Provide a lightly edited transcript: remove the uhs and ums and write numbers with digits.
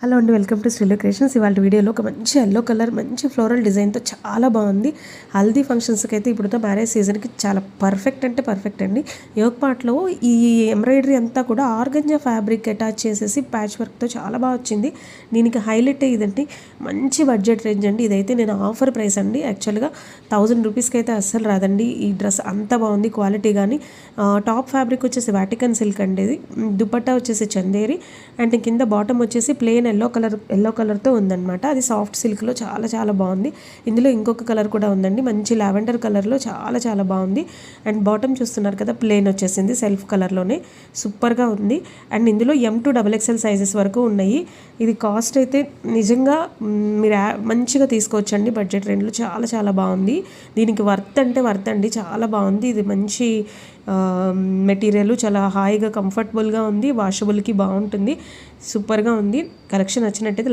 Hello అండి, welcome to శ్రీలు creations. ఇవాళ వీడియోలో ఒక మంచి ఎల్లో కలర్ మంచి ఫ్లోరల్ డిజైన్తో చాలా బాగుంది. హల్దీ ఫంక్షన్స్కి అయితే ఇప్పుడుతో మ్యారేజ్ సీజన్కి చాలా పర్ఫెక్ట్ అంటే పర్ఫెక్ట్ అండి. యోగ్ పార్ట్లో ఈ ఎంబ్రాయిడరీ అంతా కూడా ఆర్గంజా ఫ్యాబ్రిక్ అటాచ్ చేసేసి ప్యాచ్ వర్క్తో చాలా బాగా వచ్చింది. దీనికి హైలైట్ ఇదండి, మంచి బడ్జెట్ రేంజ్ అండి. ఇదైతే నేను ఆఫర్ ప్రైస్ అండి. యాక్చువల్గా 1000 రూపీస్కి అయితే అస్సలు రాదండి ఈ డ్రెస్. అంత బాగుంది క్వాలిటీ. కానీ టాప్ ఫ్యాబ్రిక్ వచ్చేసి వాటికన్ సిల్క్ అండి. ఇది దుపట్టా వచ్చేసి చందేరి అండ్ కింద బాటమ్ వచ్చేసి ప్లెయిన్ ఎల్లో కలర్తో ఉందన్నమాట. అది సాఫ్ట్ సిల్క్లో చాలా చాలా బాగుంది. ఇందులో ఇంకొక కలర్ కూడా ఉందండి, మంచి లావెండర్ కలర్లో చాలా చాలా బాగుంది. అండ్ బాటమ్ చూస్తున్నారు కదా, ప్లెయిన్ వచ్చేసింది సెల్ఫ్ కలర్లోనే, సూపర్గా ఉంది. అండ్ ఇందులో M2 XXL సైజెస్ వరకు ఉన్నాయి. ఇది కాస్ట్ అయితే నిజంగా మీరు మంచిగా తీసుకోవచ్చండి బడ్జెట్ రేంజ్లో. చాలా చాలా బాగుంది. దీనికి వర్త్ అంటే వర్త్ అండి, చాలా బాగుంది. ఇది మంచి మెటీరియల్, చాలా హాయిగా కంఫర్టబుల్గా ఉంది, వాషబుల్కి బాగుంటుంది, సూపర్గా ఉంది. కలెక్షన్ నచ్చినట్టయితే